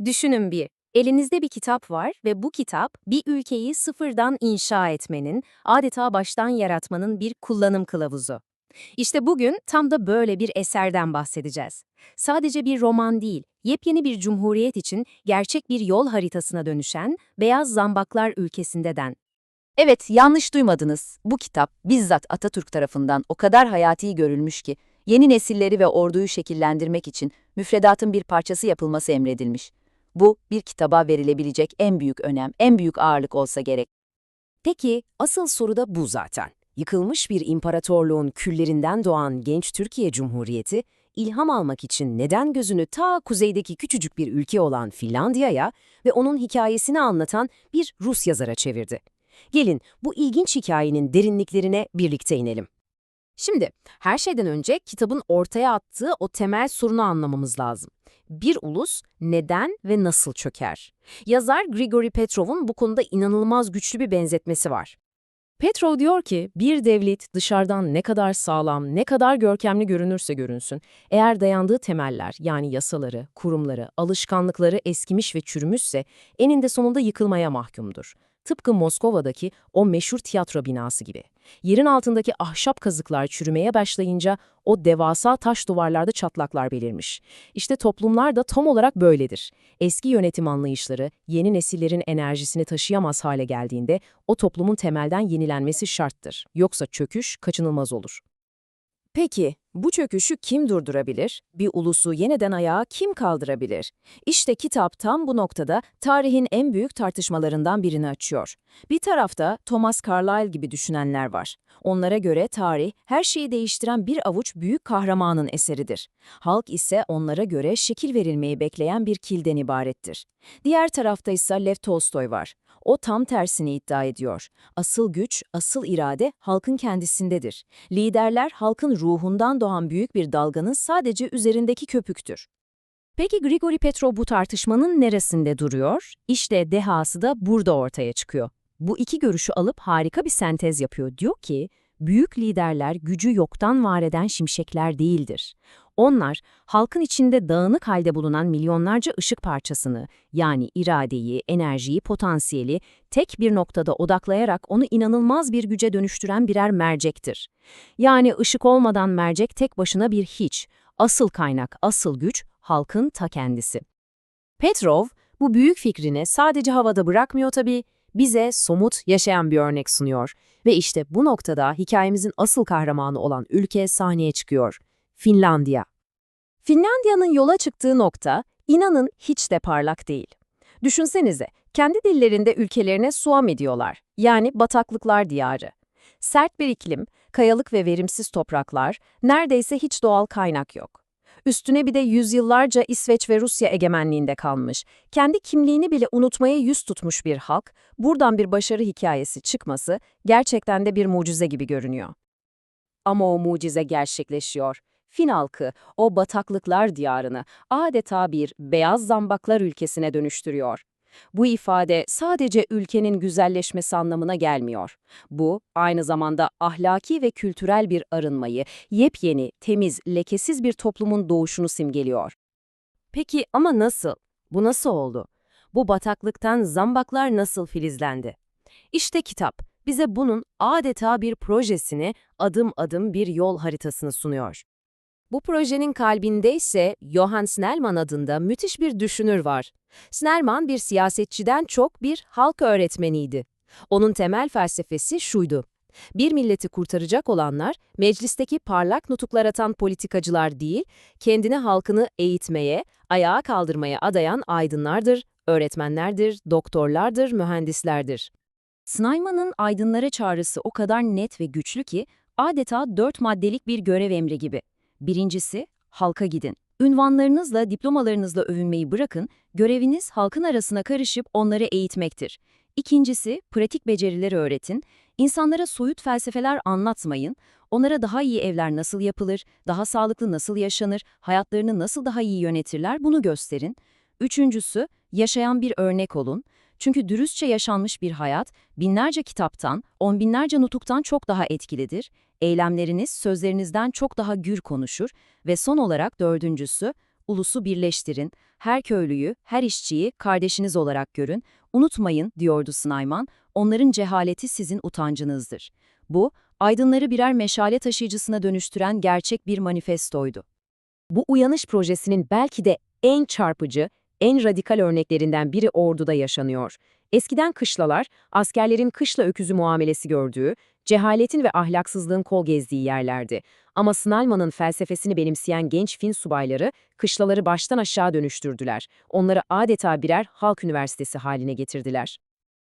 Düşünün bir, elinizde bir kitap var ve bu kitap bir ülkeyi sıfırdan inşa etmenin, adeta baştan yaratmanın bir kullanım kılavuzu. İşte bugün tam da böyle bir eserden bahsedeceğiz. Sadece bir roman değil, yepyeni bir cumhuriyet için gerçek bir yol haritasına dönüşen Beyaz Zambaklar Ülkesi'ndeden. Evet, yanlış duymadınız. Bu kitap bizzat Atatürk tarafından o kadar hayati görülmüş ki, yeni nesilleri ve orduyu şekillendirmek için müfredatın bir parçası yapılması emredilmiş. Bu, bir kitaba verilebilecek en büyük önem, en büyük ağırlık olsa gerek. Peki, asıl soru da bu zaten. Yıkılmış bir imparatorluğun küllerinden doğan genç Türkiye Cumhuriyeti, ilham almak için neden gözünü ta kuzeydeki küçücük bir ülke olan Finlandiya'ya ve onun hikayesini anlatan bir Rus yazara çevirdi? Gelin bu ilginç hikayenin derinliklerine birlikte inelim. Şimdi, her şeyden önce kitabın ortaya attığı o temel sorunu anlamamız lazım. Bir ulus neden ve nasıl çöker? Yazar Grigori Petrov'un bu konuda inanılmaz güçlü bir benzetmesi var. Petrov diyor ki, bir devlet dışarıdan ne kadar sağlam, ne kadar görkemli görünürse görünsün, eğer dayandığı temeller yani yasaları, kurumları, alışkanlıkları eskimiş ve çürümüşse eninde sonunda yıkılmaya mahkumdur. Tıpkı Moskova'daki o meşhur tiyatro binası gibi. Yerin altındaki ahşap kazıklar çürümeye başlayınca o devasa taş duvarlarda çatlaklar belirmiş. İşte toplumlar da tam olarak böyledir. Eski yönetim anlayışları yeni nesillerin enerjisini taşıyamaz hale geldiğinde o toplumun temelden yenilenmesi şarttır. Yoksa çöküş kaçınılmaz olur. Peki, bu çöküşü kim durdurabilir? Bir ulusu yeniden ayağa kim kaldırabilir? İşte kitap tam bu noktada tarihin en büyük tartışmalarından birini açıyor. Bir tarafta Thomas Carlyle gibi düşünenler var. Onlara göre tarih, her şeyi değiştiren bir avuç büyük kahramanın eseridir. Halk ise onlara göre şekil verilmeyi bekleyen bir kilden ibarettir. Diğer tarafta ise Lev Tolstoy var. O tam tersini iddia ediyor. Asıl güç, asıl irade halkın kendisindedir. Liderler halkın ruhundan doğan büyük bir dalganın sadece üzerindeki köpüktür. Peki Grigori Petrov bu tartışmanın neresinde duruyor? İşte dehası da burada ortaya çıkıyor. Bu iki görüşü alıp harika bir sentez yapıyor. Diyor ki, büyük liderler gücü yoktan var eden şimşekler değildir. Onlar, halkın içinde dağınık halde bulunan milyonlarca ışık parçasını, yani iradeyi, enerjiyi, potansiyeli tek bir noktada odaklayarak onu inanılmaz bir güce dönüştüren birer mercektir. Yani ışık olmadan mercek tek başına bir hiç, asıl kaynak, asıl güç halkın ta kendisi. Petrov, bu büyük fikrini sadece havada bırakmıyor tabii, bize somut, yaşayan bir örnek sunuyor. Ve işte bu noktada hikayemizin asıl kahramanı olan ülke sahneye çıkıyor. Finlandiya. Finlandiya'nın yola çıktığı nokta, inanın hiç de parlak değil. Düşünsenize, kendi dillerinde ülkelerine Suomi ediyorlar, yani bataklıklar diyarı. Sert bir iklim, kayalık ve verimsiz topraklar, neredeyse hiç doğal kaynak yok. Üstüne bir de yüzyıllarca İsveç ve Rusya egemenliğinde kalmış, kendi kimliğini bile unutmaya yüz tutmuş bir halk, buradan bir başarı hikayesi çıkması gerçekten de bir mucize gibi görünüyor. Ama o mucize gerçekleşiyor. Fin halkı o bataklıklar diyarını adeta bir beyaz zambaklar ülkesine dönüştürüyor. Bu ifade sadece ülkenin güzelleşmesi anlamına gelmiyor. Bu, aynı zamanda ahlaki ve kültürel bir arınmayı, yepyeni, temiz, lekesiz bir toplumun doğuşunu simgeliyor. Peki ama nasıl? Bu nasıl oldu? Bu bataklıktan zambaklar nasıl filizlendi? İşte kitap bize bunun adeta bir projesini, adım adım bir yol haritasını sunuyor. Bu projenin kalbinde ise Johann Snellman adında müthiş bir düşünür var. Snellman bir siyasetçiden çok bir halk öğretmeniydi. Onun temel felsefesi şuydu: bir milleti kurtaracak olanlar, meclisteki parlak nutuklar atan politikacılar değil, kendini halkını eğitmeye, ayağa kaldırmaya adayan aydınlardır, öğretmenlerdir, doktorlardır, mühendislerdir. Snellman'ın aydınlara çağrısı o kadar net ve güçlü ki, adeta 4 maddelik bir görev emri gibi. Birincisi, halka gidin. Ünvanlarınızla, diplomalarınızla övünmeyi bırakın, göreviniz halkın arasına karışıp onları eğitmektir. İkincisi, pratik becerileri öğretin. İnsanlara soyut felsefeler anlatmayın. Onlara daha iyi evler nasıl yapılır, daha sağlıklı nasıl yaşanır, hayatlarını nasıl daha iyi yönetirler bunu gösterin. Üçüncüsü, yaşayan bir örnek olun. Çünkü dürüstçe yaşanmış bir hayat, binlerce kitaptan, on binlerce nutuktan çok daha etkilidir. Eylemleriniz sözlerinizden çok daha gür konuşur ve son olarak dördüncüsü, ulusu birleştirin, her köylüyü, her işçiyi kardeşiniz olarak görün, unutmayın, diyordu Sınayman, onların cehaleti sizin utancınızdır. Bu, aydınları birer meşale taşıyıcısına dönüştüren gerçek bir manifestoydu. Bu uyanış projesinin belki de en çarpıcı, en radikal örneklerinden biri Ordu'da yaşanıyor. Eskiden kışlalar, askerlerin kışla öküzü muamelesi gördüğü, cehaletin ve ahlaksızlığın kol gezdiği yerlerdi. Ama Sınayman'ın felsefesini benimseyen genç Fin subayları, kışlaları baştan aşağı dönüştürdüler. Onları adeta birer halk üniversitesi haline getirdiler.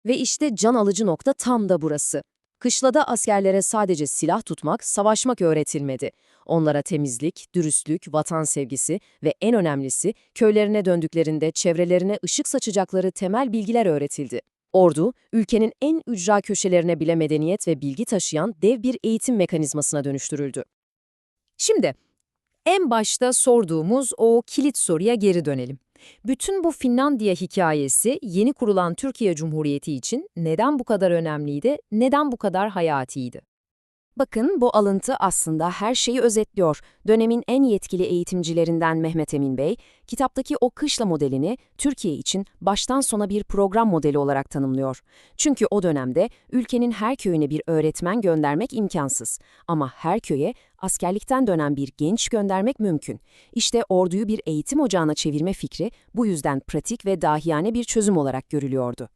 Ve işte can alıcı nokta tam da burası. Kışlada askerlere sadece silah tutmak, savaşmak öğretilmedi. Onlara temizlik, dürüstlük, vatan sevgisi ve en önemlisi köylerine döndüklerinde çevrelerine ışık saçacakları temel bilgiler öğretildi. Ordu, ülkenin en ücra köşelerine bile medeniyet ve bilgi taşıyan dev bir eğitim mekanizmasına dönüştürüldü. Şimdi, en başta sorduğumuz o kilit soruya geri dönelim. Bütün bu Finlandiya hikayesi yeni kurulan Türkiye Cumhuriyeti için neden bu kadar önemliydi, neden bu kadar hayatiydi? Bakın bu alıntı aslında her şeyi özetliyor. Dönemin en yetkili eğitimcilerinden Mehmet Emin Bey, kitaptaki o kışla modelini Türkiye için baştan sona bir program modeli olarak tanımlıyor. Çünkü o dönemde ülkenin her köyüne bir öğretmen göndermek imkansız. Ama her köye askerlikten dönen bir genç göndermek mümkün. İşte orduyu bir eğitim ocağına çevirme fikri bu yüzden pratik ve dahiyane bir çözüm olarak görülüyordu.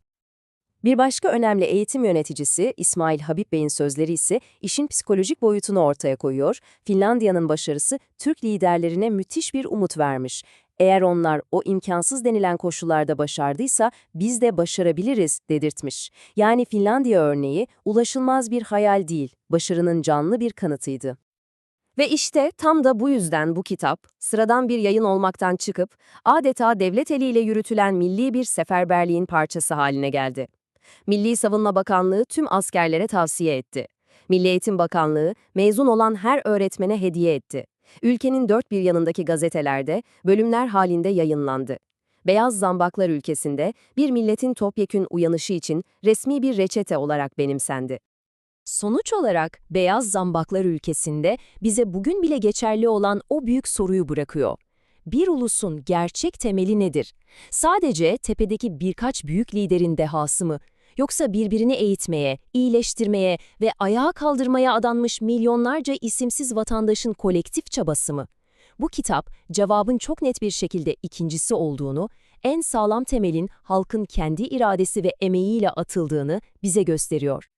Bir başka önemli eğitim yöneticisi İsmail Habib Bey'in sözleri ise işin psikolojik boyutunu ortaya koyuyor. Finlandiya'nın başarısı Türk liderlerine müthiş bir umut vermiş. Eğer onlar o imkansız denilen koşullarda başardıysa biz de başarabiliriz dedirtmiş. Yani Finlandiya örneği ulaşılmaz bir hayal değil, başarının canlı bir kanıtıydı. Ve işte tam da bu yüzden bu kitap, sıradan bir yayın olmaktan çıkıp adeta devlet eliyle yürütülen milli bir seferberliğin parçası haline geldi. Milli Savunma Bakanlığı tüm askerlere tavsiye etti. Milli Eğitim Bakanlığı mezun olan her öğretmene hediye etti. Ülkenin dört bir yanındaki gazetelerde bölümler halinde yayınlandı. Beyaz Zambaklar ülkesinde bir milletin topyekün uyanışı için resmi bir reçete olarak benimsendi. Sonuç olarak Beyaz Zambaklar ülkesinde bize bugün bile geçerli olan o büyük soruyu bırakıyor. Bir ulusun gerçek temeli nedir? Sadece tepedeki birkaç büyük liderin dehası mı? Yoksa birbirini eğitmeye, iyileştirmeye ve ayağa kaldırmaya adanmış milyonlarca isimsiz vatandaşın kolektif çabası mı? Bu kitap, cevabın çok net bir şekilde ikincisi olduğunu, en sağlam temelin halkın kendi iradesi ve emeğiyle atıldığını bize gösteriyor.